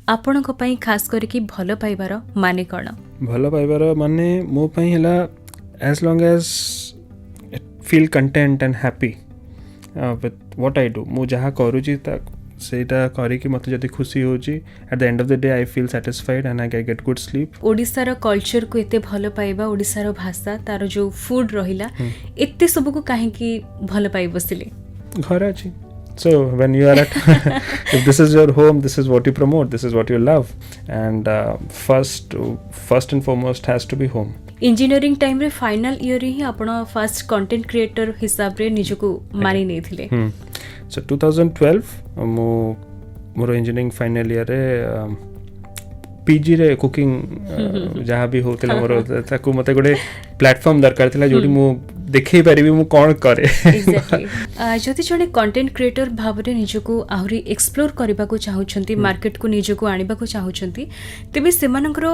ଆପଣଙ୍କ ପାଇଁ ଖାस କରିକି ଭଲ ପାଇବାର ମାନେ କ'ଣ? ଭଲ ପାଇବାର ମାନେ ମୋ ପାଇଁ ହେଲା as long as it feel content and happy with what I do. ମୁଁ ଯାହା କରୁଛି ସେଇଟା କରିକି ମୋତେ ଯଦି ଖୁସି ହେଉଛି at the end of the day I feel satisfied and I get good sleep. ଓଡ଼ିଶାର କଲଚରକୁ ଏତେ ଭଲ ପାଇବା, ଓଡ଼ିଶାର ଭାଷା, ତାର ଯେଉଁ ଫୁଡ୍ ରହିଲା, ଏତେ ସବୁକୁ କାହିଁକି ଭଲ ପାଇ ବସିଲେ? ଘରେ ଅଛି. So when you are at if this is your home, this is what you promote, this is what you love, and first and foremost has to be home. Engineering time रे फाइनल ईयर ही आपण first content creator हिसाब रे निजको मानि नै थिले. So 2012 मो मोर engineering final year रे PG रे कुकिंग जहाँ भी होतला मोर ताकू मते गोटे प्लेटफॉर्म दरकार थिला जोडी मो देखै परिबी मु कोन करे. एग्जैक्टली. जति जणे कंटेंट क्रिएटर भाबरे निजको आहुरी एक्सप्लोर करबा को चाहउछंती, मार्केट को निजको आनिबा को चाहउछंती, तेबे सेमानकर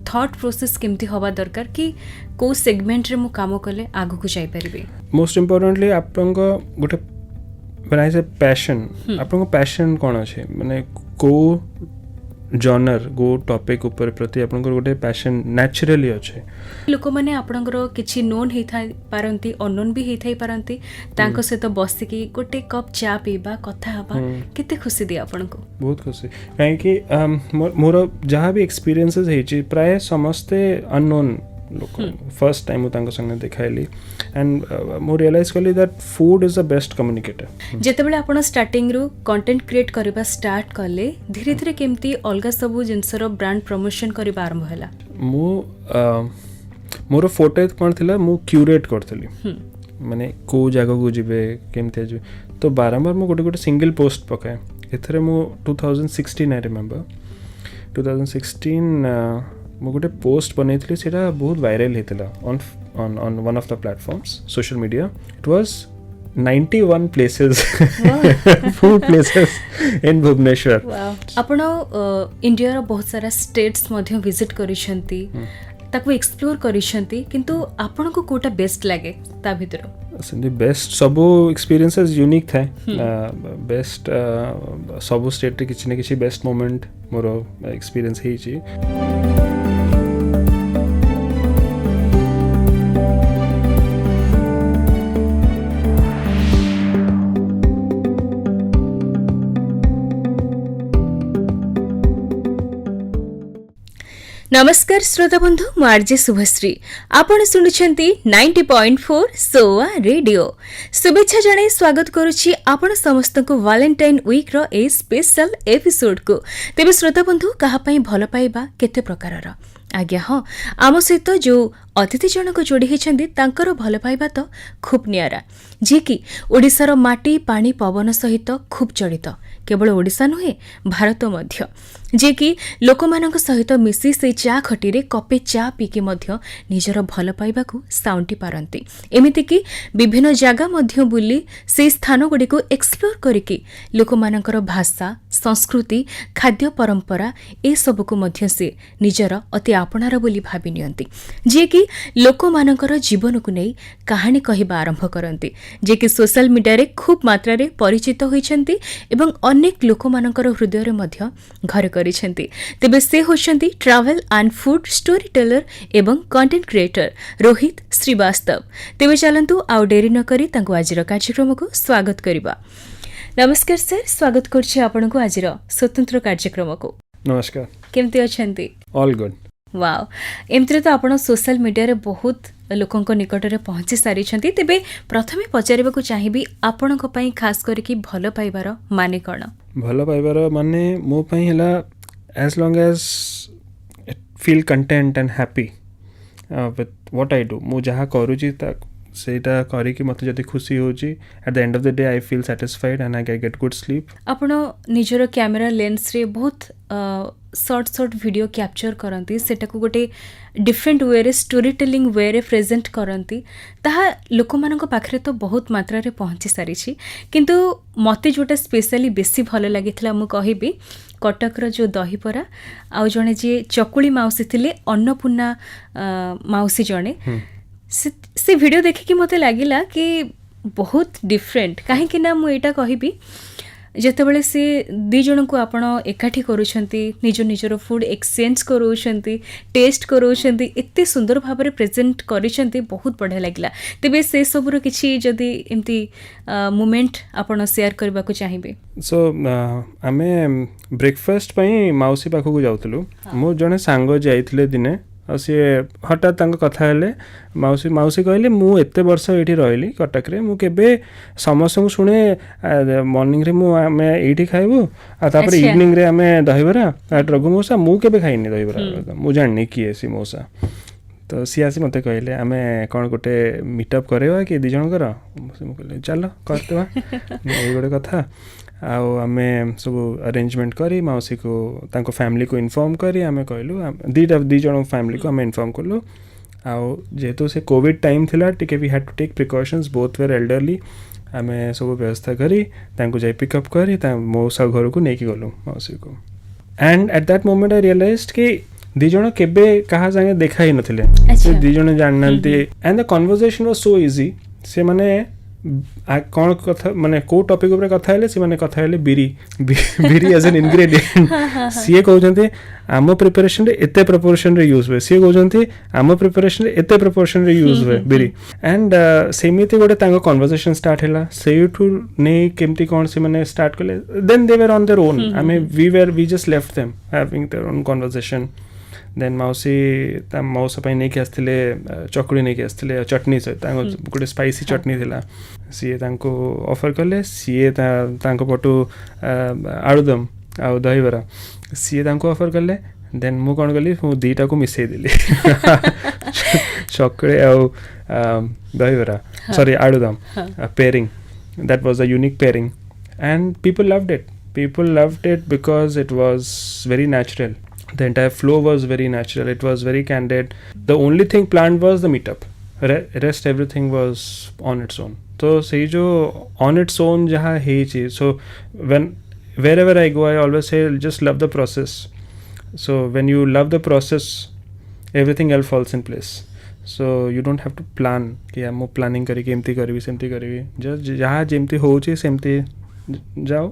थॉट प्रोसेस केमती होबा दरकार कि को सेगमेंट रे मु काम करले आगु को जाई परिबे. मोस्ट इंपोर्टेंटली आपनक गोटे when I say passion, आपनक पैशन कोन अछि माने को जॉनर गो टॉपिक ऊपर प्रति आपनकर गोटे पैशन नेचुरली अछि. लोक माने आपनकर किछि नोन हेइ थाइ पारंती, अननोन भी हेइ थाइ पारंती, तांको से तो बस की गोटे कप चा पीबा, कथा हबा, केते खुशी दे आपनको? बहुत खुशी. काहे कि मोर जहाँ भी एक्सपीरियंसेस हेइ छि प्राय समस्ते अननोन लोक फर्स्ट टाइम मु तांको संगे देखाइली एंड मो रियलाइज कली that food is the best communicator. जेतेबेले आपण स्टार्टिंग रु कंटेंट क्रिएट करबा स्टार्ट कले, धीरे धीरे केमती अलगा सब जिंसर ब्रांड प्रमोशन करबा आरंभ होला? मु मोर फोटो कोन थिला मु क्यूरेट करथली, माने को जगह को जिबे केमते जे तो बारंबार मु गोटे गोटे सिंगल पोस्ट पकाए. एथरे मु 2016 आई रिमेंबर 2016 मु गोटे पोस्ट बनैथली, सेटा बहुत viral हेतला on one of the platforms social media. It was 91 places food places in Bhubaneswar. wow. आपण इंडिया रो बहुत सारा स्टेट्स मध्ये विजिट करिसंती, ताकू एक्सप्लोर करिसंती, किंतु आपण को कोटा बेस्ट लागे ता भीतर? सेंदी बेस्ट सबो एक्सपीरियंसेस यूनिक थाए. बेस्ट सबो स्टेट रे किछि ने किछि बेस्ट मोमेंट मोर एक्सपीरियंस हेइ छि. नमस्कार श्रोता बंधु, मु आरजे शुभश्री. आपण सुनुछंती 90.4 सोआ रेडियो. शुभेच्छा जणे स्वागत करूछि आपण समस्त को वैलेंटाइन वीक रो ए स्पेशल एपिसोड को. तेबे श्रोता बंधु, कहा पई भल पाइबा केते प्रकारर? आज्ञा हाँ, आम सहित जो अतिथि जनक जोड़ी होती तांकर भल पाइबा तो खूब नियारा, जी कि ओडिशार माटी पानी पवन सहित खूब जड़ित. केवल ओडिशा नुहे, भारत मध्य, जे कि लोकमानक सहित मिसी से चा खटी रे कपे चा पीकी मध्य निजर भल पाइबा को साउंटी पारंती. एमिति कि विभिन्न जगह मध्य बुली से स्थान गुडी को एक्सप्लोर करिकि लोकमानकर भाषा, संस्कृति, खाद्य परंपरा ए सब को मध्य से निजर अति आपणार बोली भाबी नियंती, जे कि लोकमानकर जीवन को नै कहानी कहिबा आरंभ करंती, जे कि सोशल मीडिया रे खूब मात्रा रे परिचित होइछंती एवं अनेक लोकमानकर हृदय रे मध्य घर करिछंती. तेबे से होछंती travel and food storyteller एवं कंटेंट क्रिएटर रोहित श्रीवास्तव. तेबे चलंतु आउ डेरी न करी तांको आजिर कार्यक्रम को स्वागत करिबा. नमस्कार सर, स्वागत करछि आपनको आजिर स्वतंत्र कार्यक्रम को. नमस्कार. केमते अछंती? All good. वाओ, एमतिर तो आपण सोशल मीडिया रे बहुत लोकंक निकट रे पहुंची सारी छंती. तेबे प्रथमे पचारिबा को चाहिबी आपणक पई खास करके भलो पाइबार माने कोन? भलो पाइबार माने मो पई हला as long as it feel content and happy with what I do. मु जहाँ करूची सेटा करी कि मते जति खुशी होची, at the end of the day I feel satisfied and I get good sleep. आपण निजर कैमरा लेंस रे बहुत शॉर्ट वीडियो कैप्चर करंती, सेटा को गोटे डिफरेंट वे रे स्टोरी टेलिंग वे रे प्रेजेंट करंती. ताहा लोकमानक पाखरे तो बहुत मात्रा रे पहुंची सारी छी, किंतु मते जोटा स्पेशली बेसी भलो लागिथला मु कहिबी कटक रो जो दहीबरा आ जणे जे चकुली माउसी थिले अन्नपूर्णा माउसी जणे, से वीडियो देखिकी मते लागिला कि बहुत डिफरेंट. काहे कि ना मु एटा कहिबी ଯେତେବେଳେ ସେ ଦୁଇ ଜଣଙ୍କୁ ଆପଣ ଏକାଠି କରୁଛନ୍ତି, ନିଜ ନିଜର ଫୁଡ୍ ଏକ୍ସଚେଞ୍ଜ କରାଉଛନ୍ତି, ଟେଷ୍ଟ କରାଉଛନ୍ତି, ଏତେ ସୁନ୍ଦର ଭାବରେ ପ୍ରେଜେଣ୍ଟ କରିଛନ୍ତି, ବହୁତ ବଢ଼ିଆ ଲାଗିଲା। ତେବେ ସେ ସବୁର କିଛି ଯଦି ଏମିତି ମୁମେଣ୍ଟ ଆପଣ ସେୟାର କରିବାକୁ ଚାହିଁବେ? ସୋ ଆମେ ବ୍ରେକଫାଷ୍ଟ ପାଇଁ ମାଉସୀ ପାଖକୁ ଯାଉଥିଲୁ। ମୋ ଜଣେ ସାଙ୍ଗ ଯାଇଥିଲେ ଦିନେ, ଆଉ ସିଏ ହଠାତ୍ ତାଙ୍କ କଥା ହେଲେ। ମାଉସୀ କହିଲେ ମୁଁ ଏତେ ବର୍ଷ ଏଇଠି ରହିଲି କଟକରେ, ମୁଁ କେବେ ସମସ୍ତଙ୍କୁ ଶୁଣେ ମର୍ଣ୍ଣିଂରେ ଆମେ ଏଇଠି ଖାଇବୁ, ଆଉ ତାପରେ ଇଭିନିଂରେ ଆମେ ଦହିବରା ଆଟ୍ ରଘୁମୌସା, ମୁଁ କେବେ ଖାଇନି ଦହିବରା, ମୁଁ ଜାଣିନି କିଏ ସେ ମଉସା। ତ ସିଏ ଆସି ମୋତେ କହିଲେ ଆମେ କ'ଣ ଗୋଟେ ମିଟଅପ୍ କରେଇବା କି ଦୁଇ ଜଣଙ୍କର? ମୁଁ କହିଲି ଚାଲ କରିଦେବା, ଏଇ ଗୋଟେ କଥା। ଆଉ ଆମେ ସବୁ ଆରେଞ୍ଜମେଣ୍ଟ କରି ମାଉସୀକୁ ତାଙ୍କ ଫ୍ୟାମିଲିକୁ ଇନଫର୍ମ କରି ଆମେ କହିଲୁ, ଦୁଇ ଜଣ ଫ୍ୟାମିଲିକୁ ଆମେ ଇନଫର୍ମ କଲୁ। ଆଉ ଯେହେତୁ ସେ କୋଭିଡ଼ ଟାଇମ୍ ଥିଲା, ଟିକେ ବି had to take precautions, both were elderly. ଆମେ ସବୁ ବ୍ୟବସ୍ଥା କରି ତାଙ୍କୁ ଯାଇ ପିକଅପ୍ କରି ମଉସା ଘରକୁ ନେଇକି ଗଲୁ ମାଉସୀକୁ। And at that moment I realised କି ଦୁଇ ଜଣ କେବେ କାହା ସାଙ୍ଗେ ଦେଖା ହେଇ ନଥିଲେ, ସେ ଦୁଇ ଜଣ ଜାଣିନାହାନ୍ତି। And the conversation was so easy. ସେମାନେ କ'ଣ କଥା, ମାନେ କେଉଁ ଟପିକ୍ ଉପରେ କଥା ହେଲେ, ସେମାନେ କଥା ହେଲେ ବିରି ଆଜ୍ ଏନ୍ ଇନଗ୍ରେଡ଼ିଏଣ୍ଟ। ସିଏ କହୁଛନ୍ତି ଆମ ପ୍ରିପାରେସନ୍ରେ ଏତେ ପ୍ରପୋର୍ସନ୍ରେ ୟୁଜ୍ ହୁଏ, ସିଏ କହୁଛନ୍ତି ଆମ ପ୍ରିପାରେସନ୍ରେ ଏତେ ପ୍ରପୋର୍ସନ୍ରେ ୟୁଜ୍ ହୁଏ ବିରି। ଆଣ୍ଡ ସେମିତି ଗୋଟେ ତାଙ୍କ କନଭରସେସନ୍ ଷ୍ଟାର୍ଟ ହେଲା। ସେଇଠୁ ନେଇ କେମିତି କ'ଣ ସେମାନେ ଷ୍ଟାର୍ଟ କଲେ, then they were on their own. We just left them having their own conversation. Then माउसी ता मौसा ପାଇଁ ନେଇକି ଆସିଥିଲେ ଚକୁଳି, ନେଇକି ଆସିଥିଲେ ଚଟନି ସହିତ, ତାଙ୍କ ଗୋଟେ ସ୍ପାଇସି ଚଟନି ଥିଲା, ସିଏ ତାଙ୍କୁ ଅଫର୍ କଲେ। ସିଏ ତାଙ୍କ ପଟୁ ଆଳୁଦମ୍ ଆଉ ଦହିବରା ସିଏ ତାଙ୍କୁ ଅଫର୍ କଲେ। ଦେନ୍ ମୁଁ କ'ଣ କଲି, ମୁଁ ଦୁଇଟାକୁ ମିଶାଇ ଦେଲି, ଚକୁଳି ଆଉ ଦହିବରା, ସରି ଆଳୁଦମ୍ pairing. That was a unique pairing and people loved it. People loved it because it was very natural. The entire flow was very natural. It was very candid. The only thing planned was the meetup. Rest everything was on its own. So say jo on its own jaha heichi. So wherever I go, I always say just love the process. So when you love the process, everything else falls in place. So you don't have to plan कि I'm planning करी एमती करी सेमती करी, just जहाँ जेमती होची सेमती जाओ,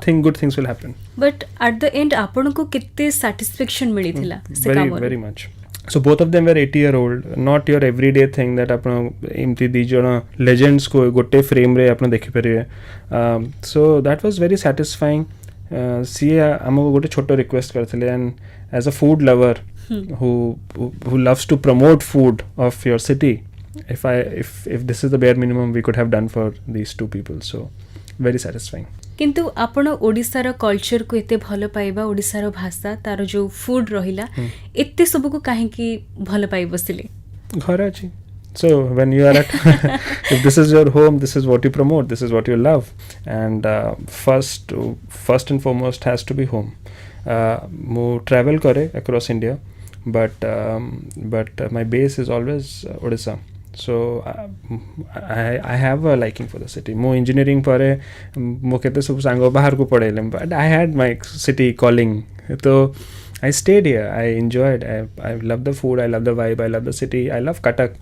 think good things will happen. But at the end आपन को कितने satisfaction मिली थिला से काम? Very much. So both of them were 80-year-old, not your everyday thing that ଆପଣ ଏମତି ଦି ଜଣ legends को ଗୋଟେ frame ରେ ଆପଣ ଦେଖି ପାରିବେ. So that was very satisfying. ସିଏ ଆମକୁ ଗୋଟେ ଛୋଟ ରିକ୍ୱେଷ୍ଟ କରିଥିଲେ, and as a food lover who loves to promote food of your city, if this is the bare minimum we could have done for these two people, so very satisfying. किंतु आपण ओडिसा रो culture को एते भलो पाइबा, ओडिसा रो भाषा, तारो जो food रहिला, एते सब को काहे की भलो पाइ बसिले घर अछि. So when you are at if this is your home, this is what you promote, this is what you love, and first and foremost has to be home. Mo travel kare across India, but my base is always Odisha. So I have a liking for the city. Mo engineering pare mo kete sab sang bahar ko padele, but I had my city calling, so I stayed here. I enjoyed. I love the food, I love the vibe, I love the city, I love Cuttack.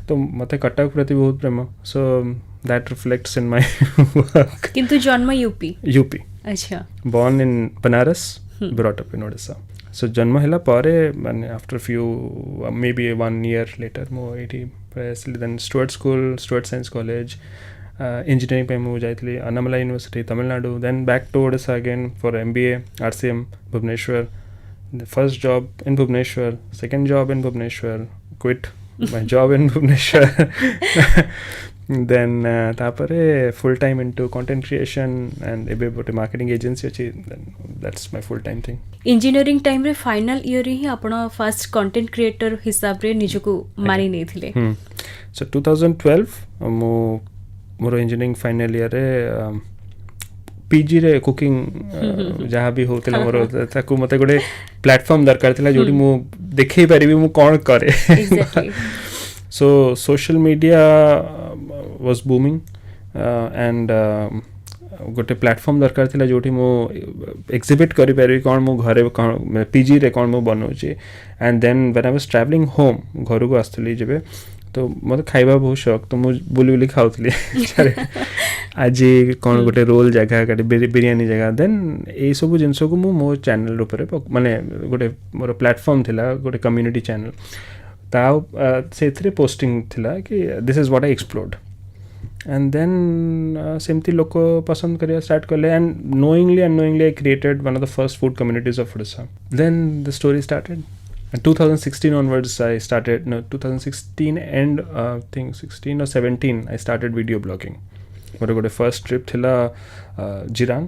तो मते कटक प्रति बहुत प्रेम, so that reflects in my work. किंतु जन्म UP. अच्छा. Born in Banaras, brought up in Odisha. So जन्म हैला पारे माने after few maybe 1 year later mo एठी precisely then Stuart Science College, engineering पे mo जाइतली Annamalai University, Tamil Nadu, then back to Odisha again for MBA, RCM, Bhubaneswar. The first job in Bhubaneswar, second job in Bhubaneswar, quit my job in Bhubaneswar. Then tapare full time into content creation and ebe bote marketing agency achi. Then that's my full time thing. Engineering time रे final year ही आपण first content creator हिसाब रे निजको मारी नै थिले. So 2012 मोर engineering final year रे PG रे cooking जहाँ भी होतला मोर ताकू मते गोटे प्लेटफॉर्म दरकार थिला जोडी मु देखै परिबी मु कोन करे. Exactly. So social media was booming and गोटे प्लेटफॉर्म दरकार थिला जोठी मु एग्जिबिट करि परिबी कोन मु घरे कोन PG रे कोन मु बनौची. And then when I was travelling home, घर को आस्तली जेबे तो मत खाइबा बहुत शौक तो मुझे बुली बुली खाऊली आज कौन गोटे रोल जगह बिरियानी जगह देन ये सब जिनस को मो चैनल ऊपर माने गोटे मोर प्लेटफॉर्म थिला गोटे कम्युनिटी चैनल से पोस्टिंग थिला कि this is what I explored and then सेमती लोक पसंद करिया स्टार्ट कले and knowingly I created one of the first food communities of Odisha then the story started. 2016 onwards I started, no 2016 and think 16 or 17 I started video blogging. मोर गोटे first trip थिला जिरांग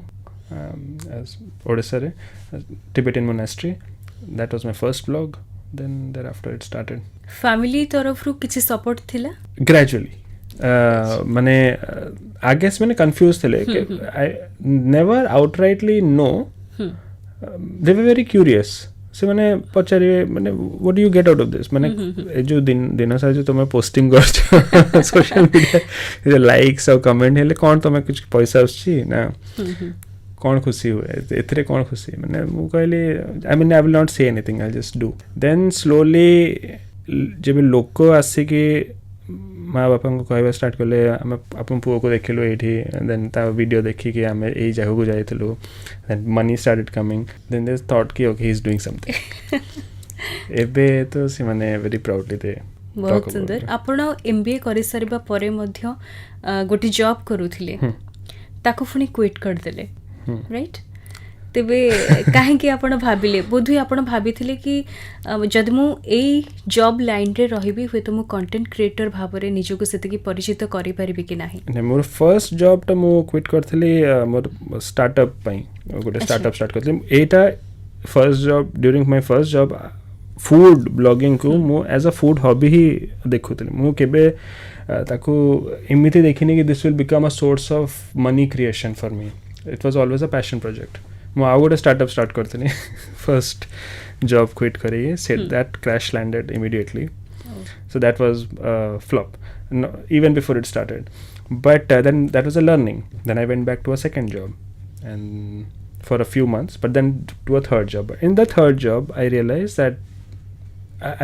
ओडिशा रे Tibetan monastery. That was my first blog. Then thereafter it started. Family तरफ रु किछि support थिला? Gradually. माने I guess मैंने confused थे कि I never outrightly no. They were very curious. से मैंने पचारे मैंने what do you get out of this मैंने जो दिन सारा जो तुम्हें पोस्टिंग कर सोशल मीडिया लाइक्स और कमेंट हेले कौन तुम्हें कुछ पैसा आछी ना कौन खुशी हुए एथरे कौन खुशी मैंने मु कहली I mean I will not say anything I just do then slowly जब लोक आसिक माँ बापा को कहवा स्टार्ट कले आम अपन पुओ को देखिलु ये देन ता वीडियो देखिकी आम यही जगह को जाइलु then money started coming then they thought कि okay he is doing something एबे तो से माने वेरी प्राउडली दे. बहुत सुंदर. आपण एमबीए करि सारिबा परे मध्य गोटी जॉब करूथिले ताको फुनी क्विट कर देले राइट. तेबे काहेकि आपण भाबिले बोधुई आपण भाबिथिले कि जदि मु एई जॉब लाइन रे रहिबी हुए तो मु कंटेंट क्रिएटर भाबरे निजको सेति कि परिचित करि परिबि कि नाही? ने मोर फर्स्ट जॉब त मु क्विट करथली मोर स्टार्टअप पई गोटे स्टार्टअप स्टार्ट करथली. एटा first job during my first job food blogging को मु एज अ फूड हॉबी ही देखुथली. मु केबे ताको एमिति देखिने कि this will become a source of money creation for me. It was always a passion project. मु आउ गोटे स्टार्टअप स्टार्ट करथली फर्स्ट जॉब क्विट करी सेट that crash landed immediately. So that was flop even before it started, but then that was a learning. Then I went back to a second job and for a few months, but then to a third job. In the third job I realized that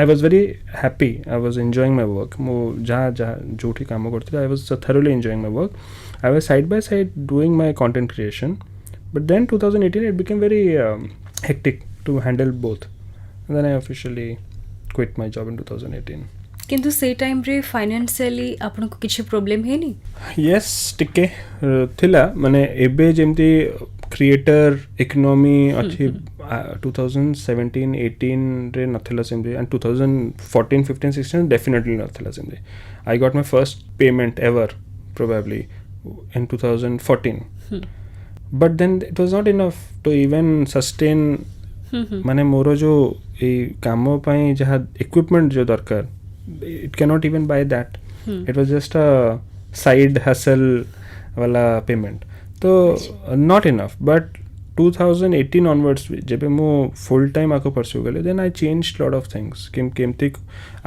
I was very happy. I was enjoying my work. Mo jaha joti kaam kartile I was thoroughly enjoying my work. I was side by side doing my content creation, but then 2018 it became very hectic to handle both, and then I officially quit my job in 2018. किंतु से time रे financially आपन को किछि problem है नी? Yes टिके थिला माने एबे जेमती क्रिएटर इकोनॉमी अछि 2017 18 रे नथिला सेमती एंड 2014 15 16 डेफिनेटली नथिला सेमती. I got my first payment ever probably in 2014, but then it was not enough to even sustain माने मोरो जो ए कामो पाई जहा इक्विपमेंट जो दरकार it cannot even buy that. It was just a side hustle wala payment, so not enough. But 2018 onwards जब मु full time आको pursue कले then I changed lot of things केमती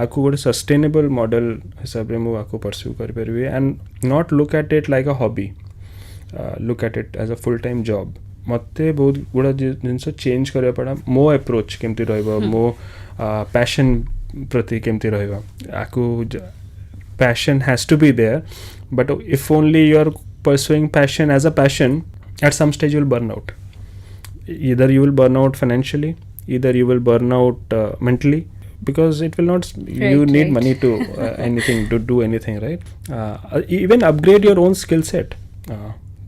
आको गोटे sustainable model हिसाब रे मु आको pursue कर परबे and not look at it like a hobby, look at it as a full time job. मते बहुत गुड़ा जिनस चेंज करे पड़ा. मो अप्रोच केमती रहबो मो पैशन प्रति केमती रहबो आको passion has to be there, but if only you are pursuing passion as a passion, at some stage you will burn out. Either you will burn out financially, either you will burn out mentally, because it will not you need money to anything to do anything, right? Even upgrade your own skill set.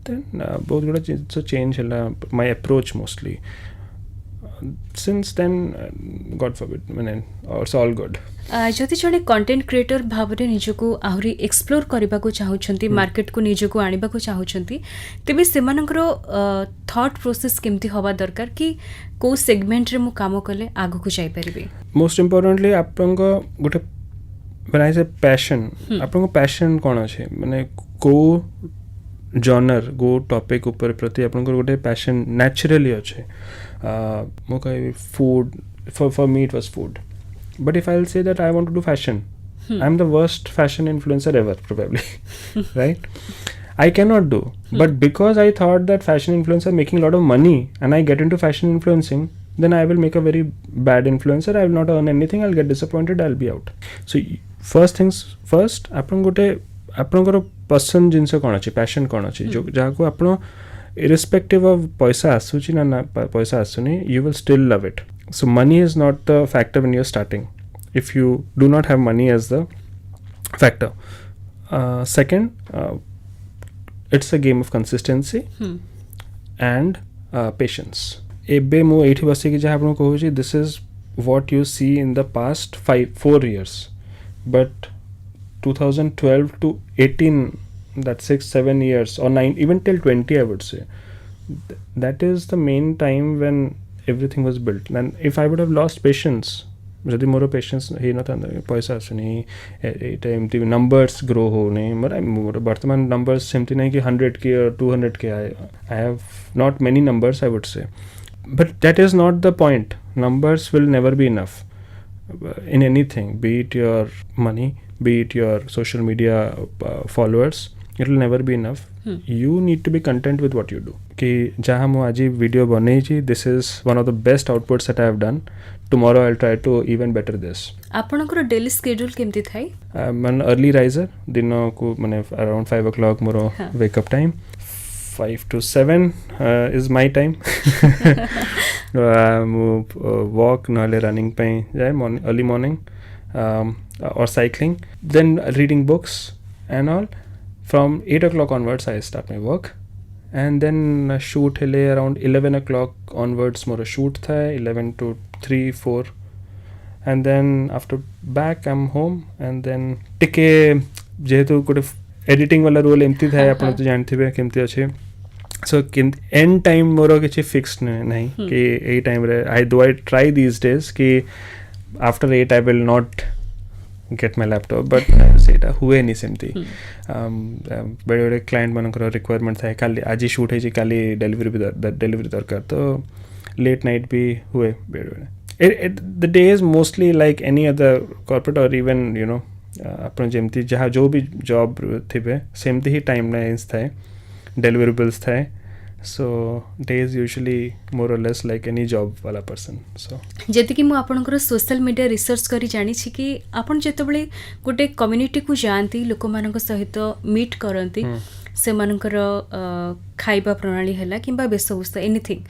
Then बहुत गुड़ा चीज़ change है my approach mostly. Since then, God forbid, it's all good. जदि जड़े content creator Bhavre निजको आहुरी explore करबा को चाहउछंती, market को निजको आनिबा को चाहउछंती, तेबे सेमानकर थॉट प्रोसेस केमती होबा दरकार कि को सेगमेंट रे मु काम करले आगो को जाई परिबे? मोस्ट इम्पोर्टेंटली आपनको गोटे when I say passion, आपनको पैशन कोन अछि माने को जॉनर गो टॉपिक ऊपर प्रति आपनको गोटे पैशन नेचुरली अछि. मो कहि food, for me it was food, but if I'll say that I want to do fashion, I'm the worst fashion influencer ever probably. Right? I cannot do, but because I thought that fashion influencer making a lot of money and I get into fashion influencing, then I will make a very bad influencer. I will not earn anything, I'll get disappointed, I'll be out. So first things first आपन गोटे आपनकर पसंद जिनस कौन अच्छी passion कौन अच्छी जो जहाँ को आप इरेस्पेक्टिव ऑफ पैसा आसूची ना पैसा आसुनी you will still love it. So money is not the factor when you are starting if you do not have money as the factor. Second it's a game of consistency and patience. एबे मु एठी बसी कि जहाँ आपन कहू छी this is what you see in the past 4 years but 2012 to 18, that's 6-7 years or 9 even till 20 I would say, that is the main time when everything was built. And if I would have lost patience, जदि more patience ही न था पैसा आसुनी एटा एमती numbers grow होने मोर वर्तमान numbers सेमती नहीं कि 100 के और 200 के I have not many numbers I would say, but that is not the point. numbers will never be enough in anything, be it your money, be it your social media followers, it will never be enough. You need to be content with what you do. कि जहाँ मु आज video बने this is one of the best outputs that I have done. Tomorrow I'll try to even better this. आपनकर daily schedule केमती Thai? मन early riser दिन को माने around 5 o'clock more wake up time. 5 to 7 is my time. Walk नाले running पे जाए early morning or cycling, then reading books and all. From 8 o'clock onwards I start my work and then shoot hele around 11 o'clock onwards more shoot tha 11 to 3-4 and then after back I'm home and then टिके जेहेतु गोटे editing वाला role एमती था आपण तो जानथिबे केमती अछि. सो एंड टाइम मोर किसी फिक्स नहीं कि ए टाइम रे आई ट्राई दीज डेज कि after 8 I will not gate my laptop, but सेटा हुए नहीं सेमती. बड़े बड़े क्लाइंट मानकर रिक्वायरमेंट था काली आज शूट है काली डिलीवरी दरकार तो लेट नाइट भी हुए बेड़े बेड़े. The day is mostly like any other corporate और इवन यू नो अपन जमती जहाँ जो भी जॉब थे सेमती ही टाइम लाइन्स थाए deliverables थाए. सो डे इज यूजुअली मोर और लेस लाइक एनी जॉब वाला पर्सन. सो जेति कि मु आपनकर सोशल मीडिया रिसर्च करी जानी छी कि आपन जेतबळे गोटे कम्युनिटी को जानती लोक मानक सहित मीट करंती से मानकर खाइबा प्रणाली हैला किंबा वेशभूषा एनीथिंग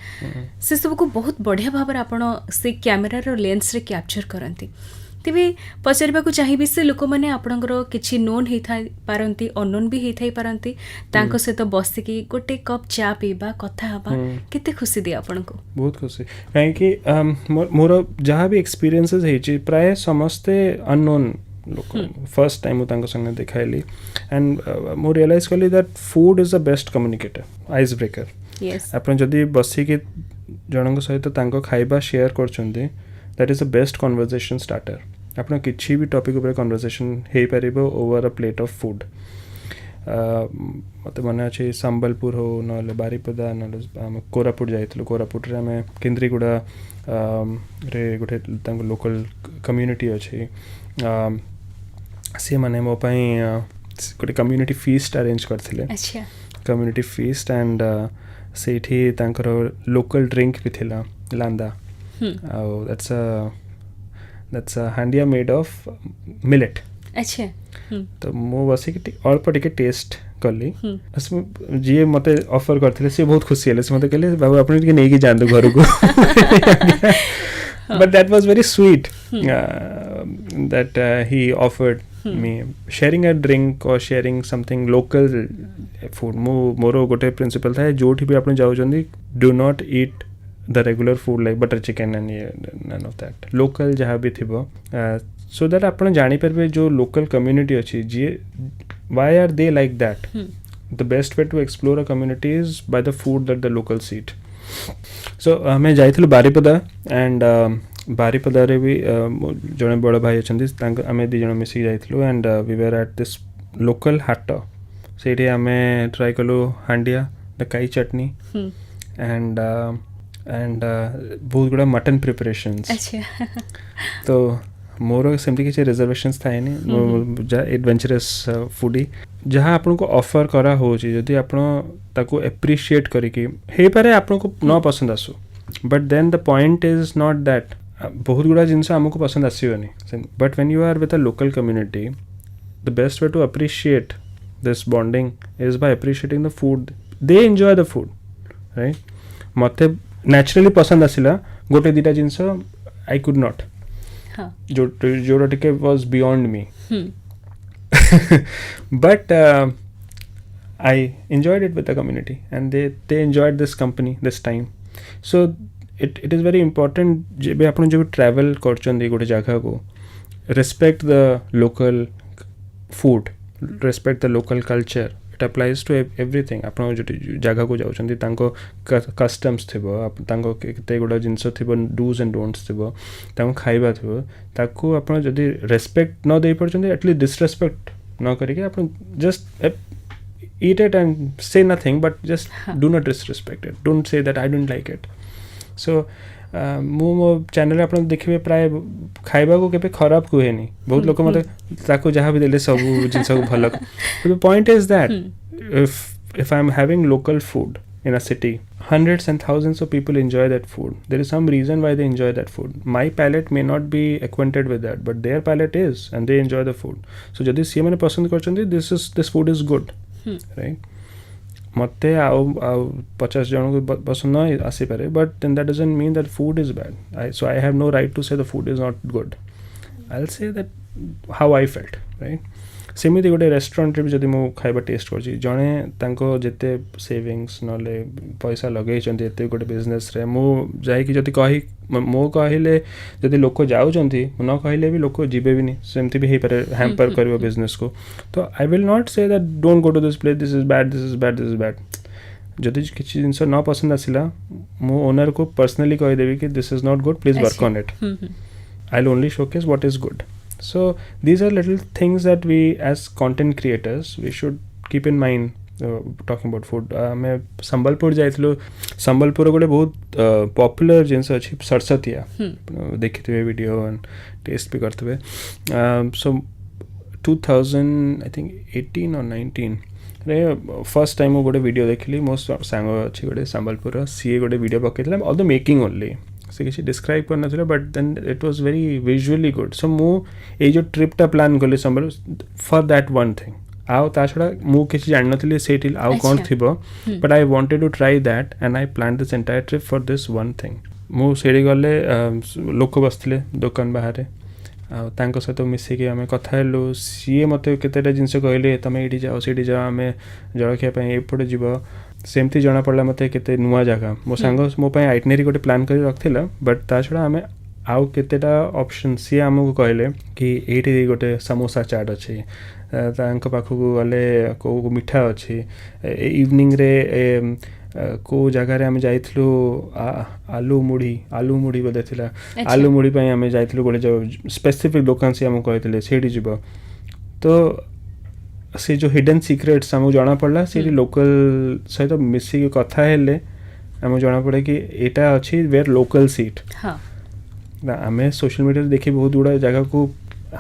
से सब को बहुत बढ़िया भाव आपन से कैमेरा रो लेंस रे कैप्चर करंती. तेबे पचारिबा को चाहिबी से लोक माने आपनकर किछि नोन हेई थाई पारंती अननोन भी हेई थाई पारंती तांको से तो बसी कि गोटे कप चा पीबा कथा हबा केते खुशी दे आपनको. बहुत खुशी काहे कि मोर जहाँ भी एक्सपीरियंसेस हेई छि प्राय समस्ते अननोन लोक फर्स्ट टाइम तांको संगे देखाइली एंड मो रियलाइज कली that food is the best communicator icebreaker. Yes आपण जदी बसी कि जनक सहित तांको खाइबा शेयर करछन्ते that is the best conversation starter. आपण किछि भी टॉपिक ऊपर कन्वर्सेशन हे परिबो over a plate of food. मते मने अछि संबलपुर हो नले बारिपदा नले हम कोरापुट जाइतलो. कोरापुट रे हम केंद्रीगुडा रे गोटे तांको लोकल कम्युनिटी अछि से माने मो पई गोटे कम्युनिटी फीस्ट अरेंज करथिले. अच्छा कम्युनिटी फीस्ट एंड सेठी तांकर लोकल ड्रिंक भी थिला लांदा. that's a handia made of millet. अच्छा तो मो बसी कि अल्प टिके टेस्ट कली असम जी मते ऑफर करथिले से बहुत खुशी हेले से मते कहले बाबू आपण के नै कि जान दो घर को. but that was very sweet that he offered me sharing a drink or sharing something local food. मोरो गोटे प्रिंसिपल था जोठी भी आपण जाउ जंदी do not eat the regular food like butter chicken and none of that. local जहाँ भी थिबो so that आपण जानी परबे जो local community अछि जे why are they like that. the best way to explore a community is by the food that the locals eat. so हमें जाइथिलु Baripada and Baripada रे भी जने बड़ भाई अछंती तांक हमें दी जण मिसी जाइथिलु and we were at this local hatt. सेठी हमें ट्राई कलो हांडिया द काई चटनी and बहुत गुड़ा मटन प्रिपरेशंस. अच्छा तो मोर सेमती किसी रिजर्वेशंस थाए नहीं एडवेंचरस फूडी जहाँ आपन को ऑफर करा हो जदि आपन ताको एप्रिशिएट करिकि हे पारे आपन को न पसंद आसु but then the point is not that बहुत गुड़ा जिनस आमको पसंद आसोनी but when you are with a local community the best way to appreciate this bonding is by appreciating the food they enjoy the food right मते naturally पसंद आसिला गोटे दिटा जिनस आई कुड नॉट जोड़ा टिके was beyond me but I enjoyed it with the community and they enjoyed this company this time so it is very important जब आपण जब travel करचंदी गोटे जगह को respect the local food respect the local culture it applies to everything आपण जो जगह को जाउचंदी तांको customs थिबो तांको केते गोडा जिंस थिबो do's and don'ts थिबो तांको खाइबा थिबो ताको आपण जदी respect न देई परचंदी at least disrespect न करके आपण just eat it and say nothing but just do not disrespect it don't say that I don't like it so मो मो चैनल आपण देखिबे प्राय खाइबा को केबे खराब कुहेनी बहुत लोक मते ताको जहाँ भी देले सब जिंस को भलो the point is that if I am having local food in a city hundreds and thousands of people enjoy that food there is some reason why they enjoy that food my palate may not be acquainted with that but their palate is and they enjoy the food so jodi sie mane pasand karchandi this food is good right मते आउ 50 जन को पसंद न आसी पारे but then that doesn't mean that food is bad so I have no right to say the food is not good I will say that how I felt right सेमिति गोटे रेस्टोरेंट भी जदि मु खाइबा टेस्ट करछि जणे तांको जेते सेविंग्स नले पैसा लगै चंती एते गोटे बिजनेस रे मु जाय कि जदि कहि मो कहिले जदि लोक जाउ चंती न कहिले भी लोक जिबे भी नहीं सेमति भी हे पारे हैम्पर करबो बिजनेस को तो I will not say that don't go to this place this is bad this is bad this is bad जदि किछि जिंस न पसंद आसिला मो ओनर को पर्सनली कहि देबी कि this is not good please work on it I will only showcase what is good so these are little things that we as content creators we should keep in mind talking about food मैं संबलपुर जाइथलो संबलपुर गोटे बहुत popular जिनस अछि सरसतिया देखिथिबे video and test भी करथिबे so 2000 I think 18 or 19 रे first time गोटे video देखली मो सांग अछि गोटे संबलपुर सी गोटे वीडियो पकेथला ऑल द मेकिंग ओनली से किसी डिस्क्राइब करना था but then it was very visually good so मु ए जो ट्रिपटा प्लान कले संबल फॉर दैट वन थिंग आउ ता छड़ा मु किसी जान नथली सेटिल आउ कोन थिबो but I wanted to try that and I planned this entire trip for this one thing मु सेडी गले लोक बसथिले दुकान बाहर तांको सहित मिसिकी आम कथा हेलु सी मत केतेटा जिनस कहले तुम ये जाओ से जाओ आम जलखिया एपटे जीव सेमती जना पड़ा मत केते नुआ जगह मो सांग मो आइटनेरी गोटे प्लान कर रखिला बट ता छड़ा आम आउ केतेटा ऑप्शन सी आमको कहले कि एठी गोटे समोसा चाट अच्छे तांको पाखु गले को मिठा अच्छे इवनिंग रे को जगार आम जाइलु आलू मुढ़ी बोधे थिला आलू मुढ़ी पे आम जाइलु गोटे जो स्पेसिफिक दुकान से आम कहते से जीव तो से जो हिडन सिक्रेट्स आमको जना पड़ा से लोकल सहित मिसिक कथा हेले आमको जना पड़े कि एटा अच्छी वेयर लोकल सीट आम सोशल मीडिया देखी बहुत गुड़ा जगह को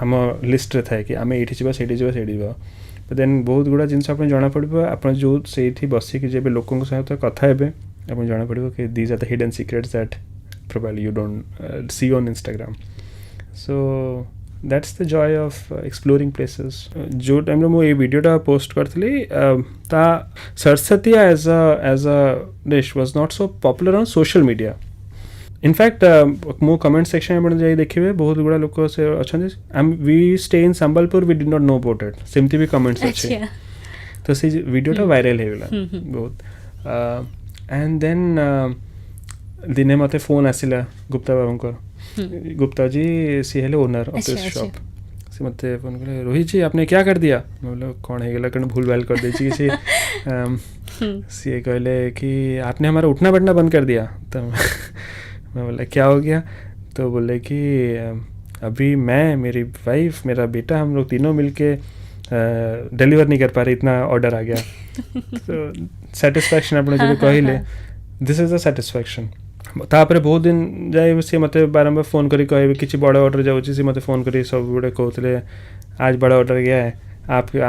आम लिस्ट रे थाए कि आम ये से देन बहुत गुड़ा जिनस आप जना पड़ो आप जो से बसिक जब लोकों सहित कथा हे आप जना पड़ो कि these are the hidden secrets that probably you don't see on Instagram so that's the joy of exploring places जो टाइम मु ये वीडियोटा पोस्ट करथली ता Sarsatia as a dish was not so popular on social media in fact मो comment section में जाई देखिबे बहुत गुड़ा लोक से अछन we stay in Sambalpur we did not know about it सेमती भी कमेंट्स अच्छे तो से वीडियोटा वायरल हे गेला बहुत एंड देन दिने मते फोन आसिला गुप्ता बाबूंकर गुप्ता जी सी हेले ओनर ऑफ दिस शॉप से मते फोन करे रोहित जी आपने क्या कर दिया मैं बोला कौन है गेला कण भूल भाल कर देची से सी कहले कि आपने हमारा उठना बैठना बंद कर दिया तो मैं बोला क्या हो गया तो बोले कि अभी मैं मेरी वाइफ मेरा बेटा हम लोग तीनों मिलके डिलीवर नहीं कर पा रहे इतना ऑर्डर आ गया तो सैटिस्फैक्शन अपने जो कहले दिस इज द सैटिस्फैक्शन तापर बहुत दिन जाए सी मत बारंबार फोन करी कहे किसी बड़ा ऑर्डर जाऊँगी सी मत फोन करी सब गुड़े कहते आज बड़ा ऑर्डर गया है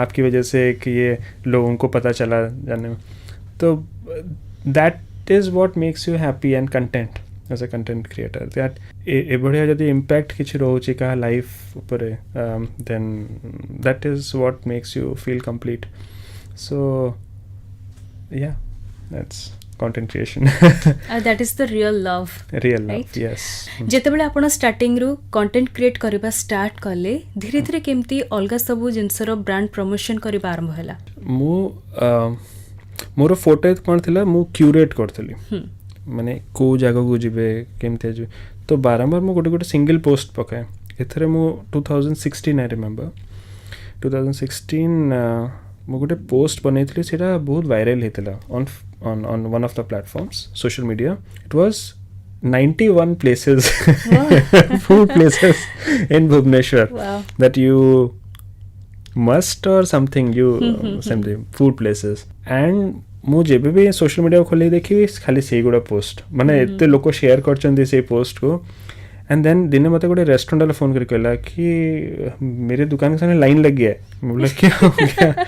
आपकी वजह से कि ये लोगों को पता चला जाने में तो that is what makes you happy and content as a content creator that ebhadiya jodi impact kichi rohuchi ka life upare then that is what makes you feel complete. So yeah, that's content creation. that is the real love. Real love, right? yes. ଯେତେବେଳେ ଆପଣ starting ରୁ content create କରିବା start କଲେ ଧୀରେ ଧୀରେ କେମିତି ଅଲଗା ସବୁ ଜିନିଷର ବ୍ରାଣ୍ଡ ପ୍ରମୋସନ୍ କରିବା ଆରମ୍ଭ ହେଲା? ମୁଁ ମୋର ଫଟୋ କ'ଣ ଥିଲା, ମୁଁ କ୍ୟୁରେଟ୍ କରିଥିଲି, ମାନେ କେଉଁ ଜାଗାକୁ ଯିବେ କେମିତି ଯିବେ, ତ ବାରମ୍ବାର ମୁଁ ଗୋଟେ ସିଙ୍ଗଲ ପୋଷ୍ଟ ପକାଏ. ଏଥିରେ ମୁଁ 2016 ଆଇ ରିମେମ୍ବର 2016 ମୁଁ ଗୋଟେ ପୋଷ୍ଟ ବନେଇଥିଲି, ସେଇଟା ବହୁତ ଭାଇରାଲ ହେଇଥିଲା on one of the platforms, social media. It was 91 places, food places in Bhubaneswar. Wow. That you must or something, you something food places. And ମୁଁ ଯେବେ ବି ସୋସିଆଲ ମିଡ଼ିଆ ଖୋଲିକି ଦେଖିବି ଖାଲି ସେଇଗୁଡ଼ା ପୋଷ୍ଟ, ମାନେ ଏତେ ଲୋକ ସେୟାର କରିଛନ୍ତି ସେଇ ପୋଷ୍ଟକୁ. एंड देन दिने मत गोटे रेस्टोरेंट वाला फोन करके कहला कि मेरे दुकान के सामने लाइन लग गया है. मैं बोला क्या हो गया,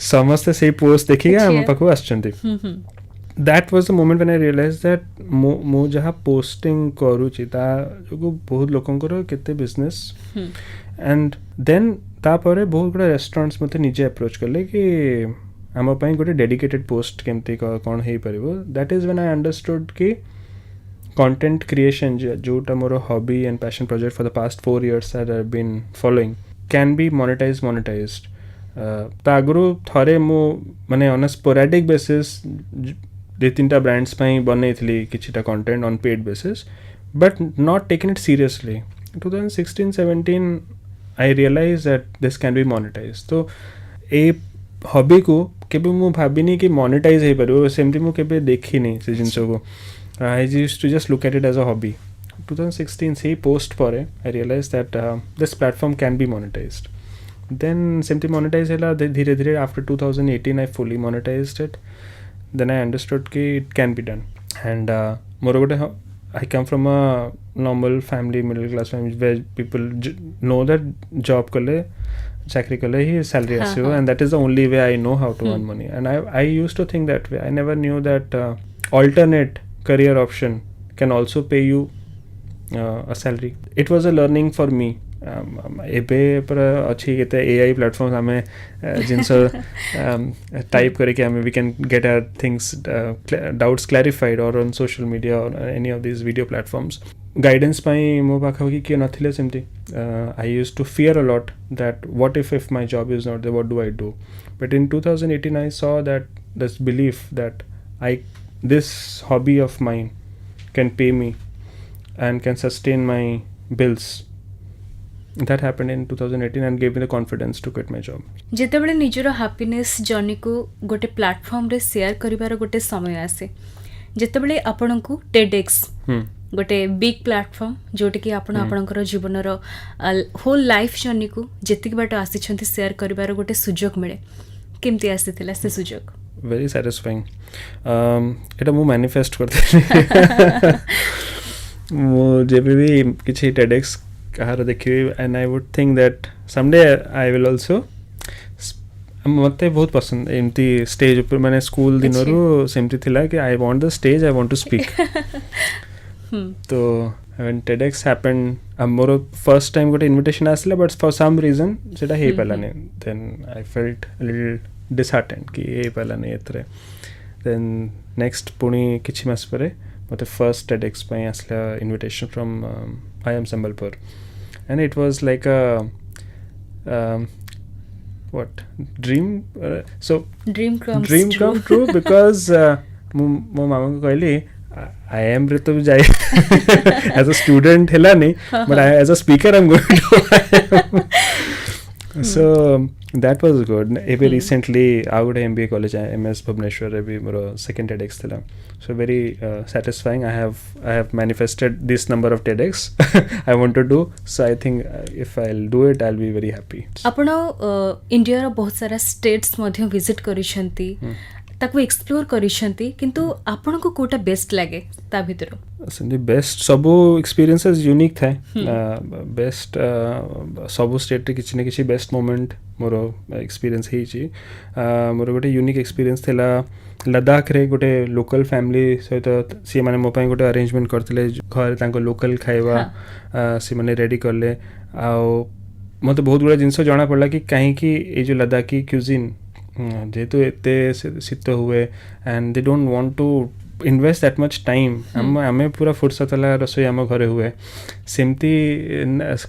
समस्ते से पोस्ट देखिए आम पाखु आछंती. That was the moment when I realised that मो जहाँ पोस्टिंग करूची ता जो बहुत लोकंकर केते बिजनेस. एंड देन तापर बहुत गुड़ा रेस्टोरेंट्स मते निजे अप्रोच करले कि आम गोटे डेडिकेटेड पोस्ट केमती कौन हो पारिबो. That is when I understood कि content creation जोटा मोर hobby and passion project for the past 4 years that I've been following can be monetized. ता आगुरु थरे मु माने on a sporadic basis 2-3 brands ପାଇଁ ବନେଇଥିଲି किछिटा content on paid basis but not taking it seriously. 2016-17 I realized that this can be monetized. तो ए hobby को केबे मु भाबिनी कि monetize हे परबो, सेमती मु केबे देखिनी से जिंसो को. I used to just look at it as a hobby. 2016 से post पर I realized that this platform can be monetized. Then simply monetize है ला धीरे धीरे. After 2018 I fully monetized it. Then I understood कि it can be done. And मोर गोटे I come from a normal family, middle class family where people know that job कले चाकरी कले ही salary आसियो, and that is the only way I know how to earn money. And I used to think that way. I never knew that alternate career option can also pay you a salary. It was a learning for me. एबे पर अच्छी केते AI platforms हमें जिनस type करके हमें we can get our things doubts clarified or on social media or any of these video platforms. Guidance पाई मो पाखा कि किए नथिले सेमती. I used to fear a lot that what if my job is not there, what do I do? But in 2018 I saw that this belief that this hobby of mine can pay me and can sustain my bills. That happened in 2018 and gave me the confidence to quit my job. जेतेबेले निजरो happiness journey को गोटे platform रे share करिवार गोटे समय आसे, जेतेबेले आपनकु TEDx गोटे बिग प्लेटफॉर्म जोटे कि आपण आपनकर जीवनर होल लाइफ जर्नी को जेतिक बाट आसीछंती शेयर करिवार गोटे सुजोग मिले, केमती आसीथिला से सुजोग? Very satisfying. एटा मु मैनिफेस्ट करते मु जेबे भी किछि TEDx Kahar देखिबी and I would think that someday I will also. मते बहुत पसंद एमती स्टेज ऊपर, माने स्कूल दिनरू सेमती थिला कि I want the stage, I want to speak. तो when TEDx happened, more first time गोटे इनविटेशन आसला but for some reason सेटा हे पलाने. Then I felt a little disheartened कि हे पलाने एतरे. Then next पुणी किछि मास परे मते फर्स्ट TEDx ପାଇଁ आसला invitation from IIM Sambalpur, and it was like a what dream so dream come true because mo mama ko कहली IIM रे तो जाए as a student hela nahi, but as a speaker I'm going to so that was good. Even recently out of MBA college MS Bhubaneswar रे भी मोर second TEDx थिला, so very satisfying. I have manifested this number of TEDx I want to do, so I think if I'll do it I'll be very happy. आपण India रो बहुत सारा states मध्ये visit करिसंती, ताकू explore करिसंती किंतु आपन को Kota best लागे ता भितर सेमती बेस्ट सबो एक्सपीरियंसेस यूनिक थाए बेस्ट सबो स्टेट रे किछि न किछि बेस्ट मोमेंट मोर एक्सपीरियंस हेछि मोर गोटे यूनिक एक्सपीरियंस थिला लद्दाख रे गोटे लोकल फैमिली सहित सी माने मो पई गोटे अरेंजमेंट करथिले घर तांको लोकल खाइबा सी माने रेडी करले आ मते बहुत गुड़ा जिनस जाना पड़ला कि कहीं कि ये जो लद्दाखी क्यूजिन जेहेतु एते शीत हुए and they don't want to invest that much time आम पूरा फुर्सत है रसोई आम घरे हुए सेमती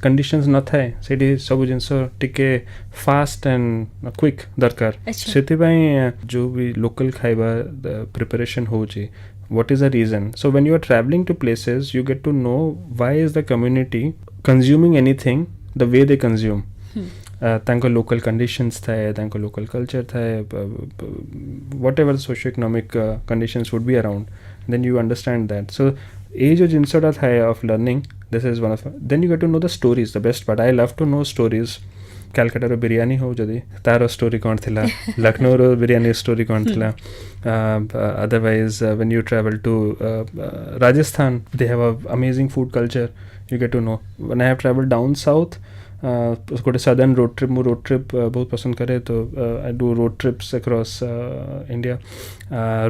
कंडीशंस न थाए से सब जिनस टिके फास्ट एंड क्विक दरकार से जो भी लोकल खाइबा प्रिपरेशन होची what is the reason. So when you are traveling to places you get to know why is the community consuming anything the way they consume. तांको लोकल कंडीशंस थाए तांको local culture थाए whatever socio-economic conditions would be around, then you understand that. So ये जो जिनसटा थाए of learning, this is one of, then you get to know the stories, the best part. I love to know stories. Calcutta रो बिरयानी हो जदि तार story कौन थिला लखनऊ रो biryani story कौन थिला otherwise when you travel to Rajasthan they have a amazing food culture you get to know. When I have travelled down south गोटे southern road trip मु road trip बहुत पसंद करे तो I do road trips across India.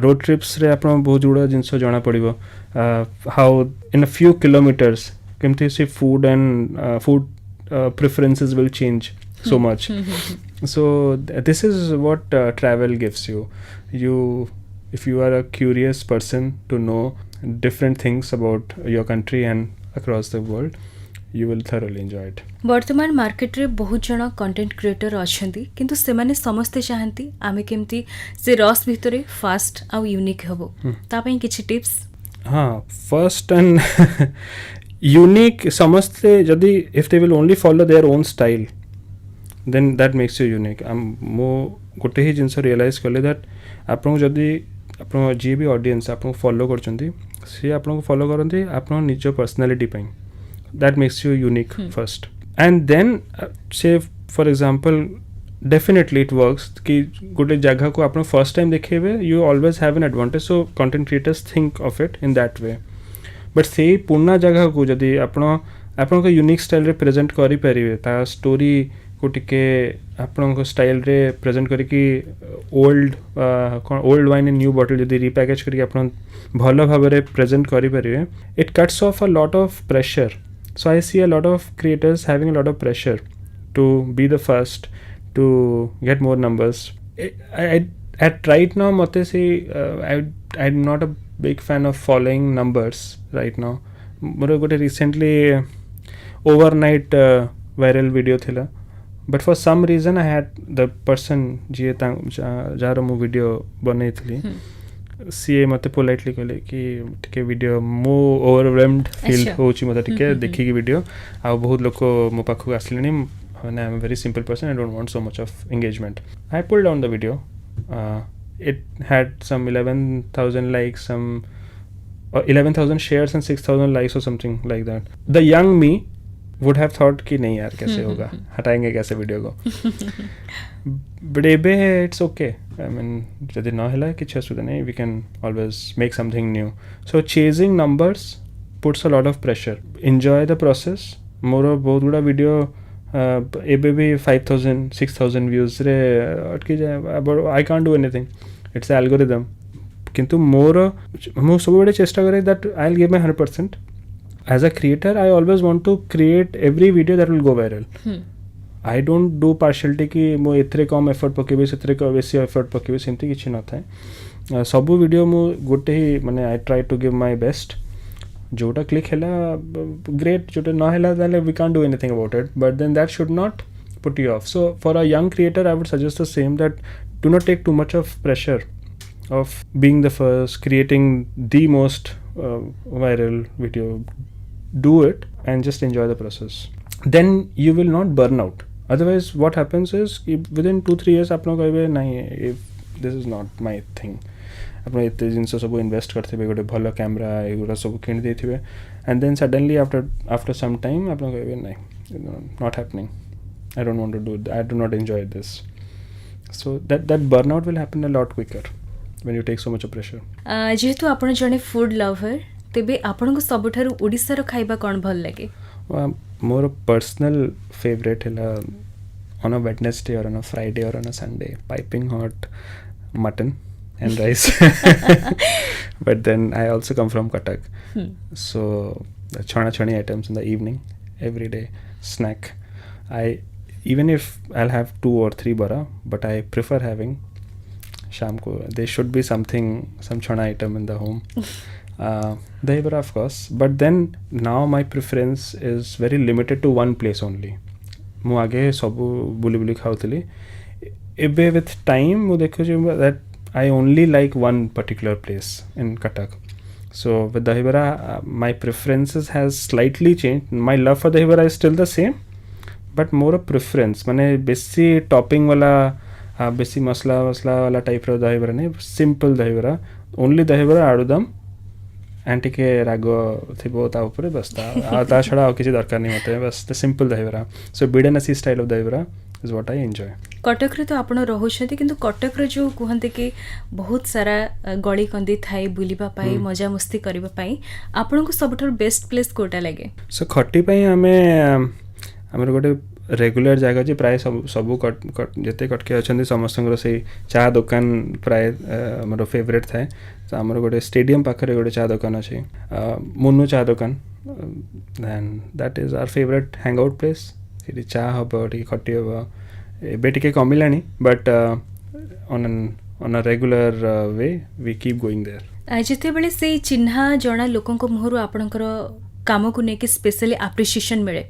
Road trips रे आपन बहुत जुड़ा जिनस जाना पड़िबो how in a few kilometres केमती से food and food preferences will change so much. So this is what travel gives you. If you are a curious person to know different things about your country and across the world, you will thoroughly enjoy it. वर्तमान market रे बहुत जण content creator अछंती किंतु से माने समस्ते चाहंती आमे केमती से रस भितरे फास्ट आ यूनिक हबो ता पई किछि टिप्स. हां फर्स्ट एंड यूनिक समझते जदि if they will only follow their own style then that makes you unique. मो गोटे ही जिनस रियलाइज कले दैट आपन जदि आपन जी भी ऑडियंस आपन फॉलो करचंती से आपन फॉलो करंती आपन निज पर्सनालिटी पई that makes you unique first and then say for example definitely it works कि गोटे जगह को आपन फर्स्ट टाइम देखेबे you always have an advantage. So content creators think of it in that way. But से पुराना जगह को जदि आपन को यूनिक स्टाइल रे प्रेजेंट करि परिबे ता स्टोरी को टिके आपन को स्टाइल रे प्रेजेंट करी कि old wine in new bottle जदि रिपैकेज करी आपन भलो भाबे रे प्रेजेंट करि परिबे it cuts off a lot of pressure. So I see a lot of creators having a lot of pressure to be the first to get more numbers. At right now मते से I am not a big fan of following numbers right now. मोर गोटे recently overnight viral video थिला but for some reason I had the person जी जार मु video बनै थली सी मते पोलाइटली कहले कि टिके वीडियो मो ओवरवेल्म्ड फील होची मते टिके देखि कि वीडियो आ बहुत लोक मो पाखु आसलेनी and I am a very simple person. I don't want so much of engagement. I pulled down the video. It had some 11,000 likes, some 11,000 shares and 6,000 likes or something like that. The young me would have thought कि नहीं यार कैसे होगा हटाएंगे कैसे video को. But एबे it's okay. I mean जदि न होला किछ असुविधा नहीं. We can always make something new. So chasing numbers puts a lot of pressure. Enjoy the process. मोर बहुत गुड़ा वीडियो एबे भी 5,000 6,000 व्यूज रे अटकी जाए. I can't do anything. It's algorithm. किंतु मोर मु सब बड़े चेष्टा करे that I will give my 100%. As a creator I always want to create every video that will go viral. I don't do partiality कि मु एथरे कम एफर्ट पकेबे सेथरे बेसी एफर्ट पकेबे सेमती किछि न थाए. सब वीडियो मु गोटे ही माने I try to give my best. जोटा क्लिक है ग्रेट जोटा ना है we can't do anything about it but then that should not put you off. So for a young creator I would suggest the same that do not take too much of pressure of being the first creating the most viral video. Do it and just enjoy the process. Then you will not burn out. Otherwise what happens is within 2-3 years आप कहे नहीं this is not my thing. आप एत जिनस सब invest करते गोटे भल camera एगुड़ा सब किणी देते and then suddenly after some time आप कहे नहीं not happening. I don't want to do I do not enjoy this. So that burnout will happen a lot quicker when you take so much of pressure. जेहेतु आपण जने food lover तेबे आपनको सबठारु ओडिसा रो खाइबा कोन भल लागे? मोर पर्सनल फेवरेट है on a Wednesday or on a Friday or on a Sunday, piping hot mutton and rice. But then I also come from Cuttack, so the chana items in the evening, every day snack. Even if I'll have 2 or 3 bara, but I prefer having sham ko there should be some chana item in the home. Dahibara of course, but then now my preference is very limited to one place only. ମୁଁ ଆଗେ ସବୁ ବୁଲି ବୁଲି ଖାଉଥିଲି, ଏବେ with time ମୁଁ ଦେଖୁଛି that I only like one particular place in Cuttack. So with Dahibara my preferences has slightly changed. My love for Dahibara is still the same, but more a preference, माने बेसी topping वाला बेसी मसला वाला type रो Dahibara नहीं, simple Dahibara, only Dahibara aloo dum and टिके राग थी ता ऊपर बस ता छड़ा और किसी दरकार नहीं होते, बस द सिंपल दहीबरा. सो बिडेनसी style of dahibara is what I enjoy. Cuttack रे तो आपण रहुछथि किंतु कटक रे जो कहते कि बहुत सारा गली कंदी थाई बुलिबा पाई मजा मस्ती करबा पाई आपण को सबठर बेस्ट प्लेस कोटा लागे? सो खट्टी पाई हमर गोटे रेगुलर जगह जे प्राय सब जते कटके अछंदी समस्तंगर से चा दुकान प्राय हमर फेवरेट थाए. तो हमर गोटे स्टेडियम पाखरे गोटे चा दुकान अछि, मुन्नु चा दुकान, and that is our favourite hang out place. सेठी चा हबो टी खट्टी हबो, एबे टिके कमिलानी, but on a regular way we keep going there. जेते बेले से चिन्हा जणा लोकन को मुहरु आपणकर काम को नेके स्पेशली एप्रिसिएशन मिले,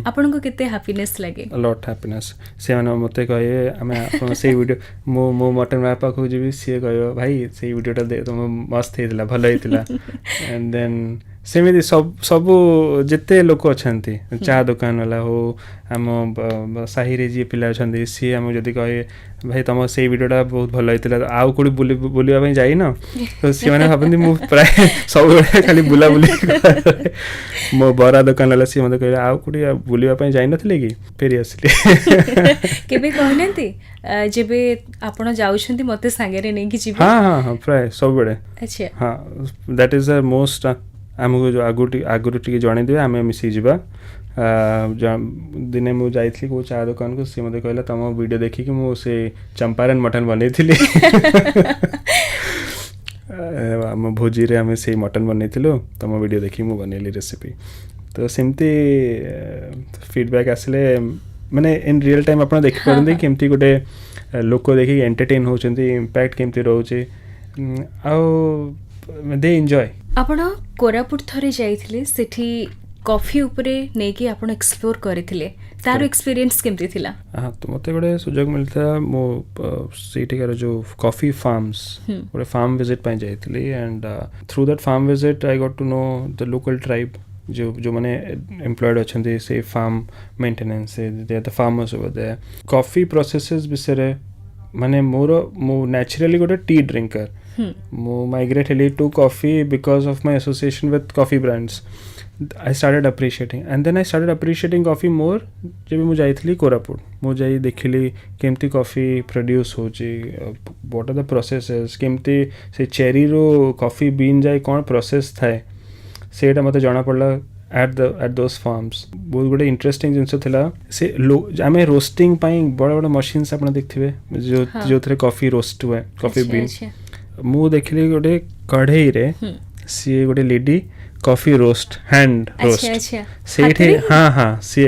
आपन को केते हैप्पीनेस लागे? Lot happiness. से माने मते कहे हमें आपन से वीडियो मो मटन रैप को जेबी से कहियो भाई से वीडियोटा दे तो मस्त हेतिला भलो हेतिला. एंड देन सेमिति सब जेते लोक अछंती चा दुकान वाला हो हम साही रे जी पिला अछंती सी हम जदी कहे भाई तुम से वीडियोटा बहुत भलो हेतिला आउ कोडी बुलिबा पई जाई न, तो से माने भाबंती मु प्राय सब बेले खाली बुला बुली मो बरा दुकान वाला सी मते कहे आउ कोडी बुलिबा पई जाई नथिले कि फेरी असली केबे कहनंती जेबे आपण जाउछंती मते संगे रे नै कि जीबे? हां प्राय सब बेले. अच्छा हां, दैट इज द मोस्ट आमको जो आगुरी टी जन देवे आम मिसी जावा. दिने मुझे जाइली को चा दुकान को, सी मत कहला तुम वीडियो देखिक मुझे चंपारण मटन बनई आम भोजी रे आम से मटन बनई तुम वीडियो देखी मुझे बनैली रेसिपी. तो सेमती फीडबैक आसिले माने इन रियल टाइम आप देख पारती केमती गोटे लोक देखिक एंटरटेन होचंती, इंपैक्ट केमती रोचे आउ दे एंजॉय. आपण कोरापुट थरे जाइथिले, सेठी कॉफी उपरे नेकी आपण एक्सप्लोर करथिले, तार एक्सपीरियंस केमती थिला? हां, तो मते बडे सुजोग मिलता मो सिटी का जो कॉफी फार्म्स बडे फार्म विजिट पे जाइथिले, and through that farm visit I got to know the local tribe जो माने एम्प्लॉयड अछंती से फार्म मेंटेनेंस से they the farmers over there. Coffee processes बिसरे माने मो नेचुरली गोटे tea drinker. Mo migrate heli to coffee because of my association with coffee brands. I started appreciating, and then I started appreciating coffee more जब मुझे जाइली कोरापुट. मुझे देखिली केमती coffee produce होची, what are the processes, केमती से cherry रो coffee bean जाए कौन process थाए सेटा मते जाना पड़ला एट दोस फार्म्स. बहुत गोटे इंटरेस्टिंग जिनस थिला. से आम रोस्टिंग पाई बड़ा बड़ा मशीन्स आप देखिए जो थे कॉफी रोस्ट हुए कॉफी बीन. मु देखिली गोटे कढ़ई रे सी गोटे lady coffee roast hand roast सेठी. हाँ सी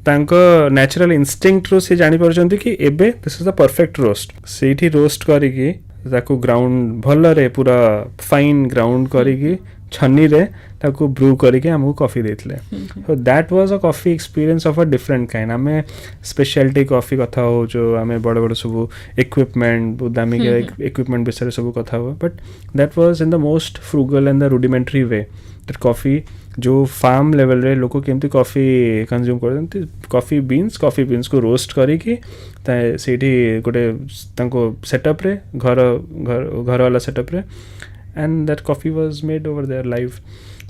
तांको नेचुरल इंस्टिंक्ट रो से जानी परछंती कि एबे this is the perfect roast. Sethi roast करिकी ताको ग्राउंड भल रे पूरा फाइन ग्राउंड करिकी छन्नी रे ताको ब्रू करके हमको कॉफी देथिले. So that was a coffee experience of a different kind. आमे स्पेशलिटी कॉफी कथा हो जो आमे बड़ बड़ सब इक्विपमेंट दामी इक्विपमेंट विषय सब कथा हो, but that was in the most frugal and the rudimentary way. That coffee जो फार्म लेवल रे लोक केमती कॉफी कंज्यूम करते, कॉफी बीन्स को रोस्ट करिकी सेठी गोटे तांको सेटअप रे घर वाला सेटअप रे, and that coffee was made over there live.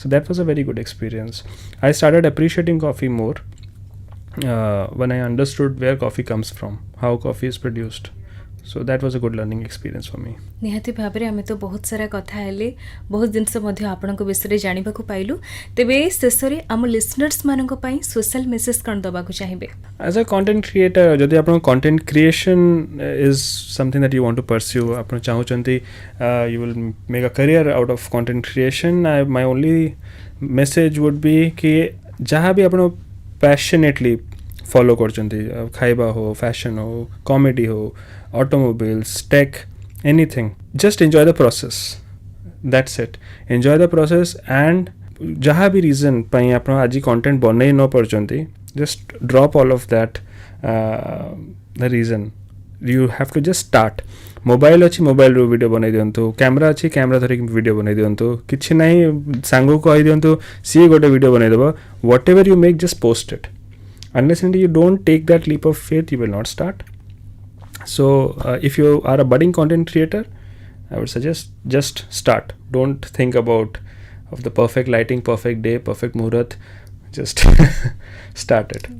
So that was a very good experience. I started appreciating coffee more when I understood where coffee comes from, how coffee is produced. So that was a good learning experience for me. निहाती भाबरे आमे तो बहुत सारा कथा हेले बहुत जिनस मध्य आपनक विषय जानिबा को पाइलु तेबे शेषरे आम लिसनर्स मानक पई सोशल मेसेज कौन दबा को चाहिबे As a content creator जदि आपन content creation is something that you want to pursue आपन चाहउचंती you will make a career out of content creation. My only message would be कि जहाँ भी आपन passionately follow करचंती खाइबा हो फैशन हो कॉमेडी हो automobiles tech anything just enjoy the process. That's it. Enjoy the process and जहाँ भी reason पाई आपन आज content बनै न परचंती just drop all of that the reason. You have to just start. Mobile अच्छी मोबाइल रू वीडियो बनै दियंतु कैमरा अच्छी कैमरा धरि वीडियो बनै दियंतु किछि नहीं सांगो कहि दियंतु सी गोटे वीडियो बनै देबो whatever you make just post it. Unless until you don't take that leap of faith you will not start. So if you are a budding content creator I would suggest just start. Don't think about of the perfect lighting, perfect day, perfect muhurat. Just start it.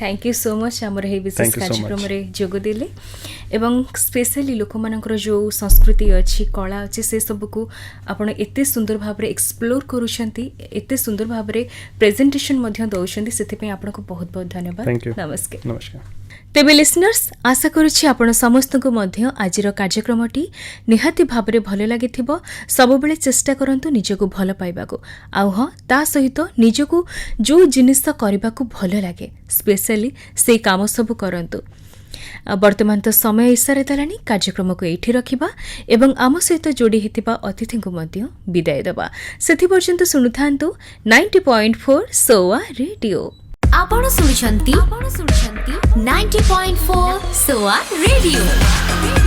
Thank you so much आमर हे विशेष कार्यक्रम रे जोग देले एवं specially लोक मानकर जो संस्कृति अच्छी कला अच्छी से सब को आपण एते सुंदर भाबरे एक्सप्लोर करूछंती एते सुंदर भाबरे प्रेजेंटेशन मध्य दउछंती सेति पे आपनको बहुत बहुत धन्यवाद. नमस्कार. नमस्कार. तेबे लिसनर्स आशा करुछि आपण समस्त को मध्य आजिर कार्यक्रमटी निहाती भाबरे भल लागिथिबो. सब बेले चेष्टा करंतु निजको भल पाइबाको आ ह ता सहित निजको जो जिनिस करबाको भल लागे स्पेशली से काम सब करंतु. वर्तमान तो समय इशारे देलानी कार्यक्रम को एठी रखिबा एवं आम सहित जोड़ी हेतिबा अतिथि को मध्य विदाय देबा. सेति पर्यंत सुनुथांतु 90.4 सोआ रेडियो. आपण सुनुछंती 90.4 सोआ रेडियो.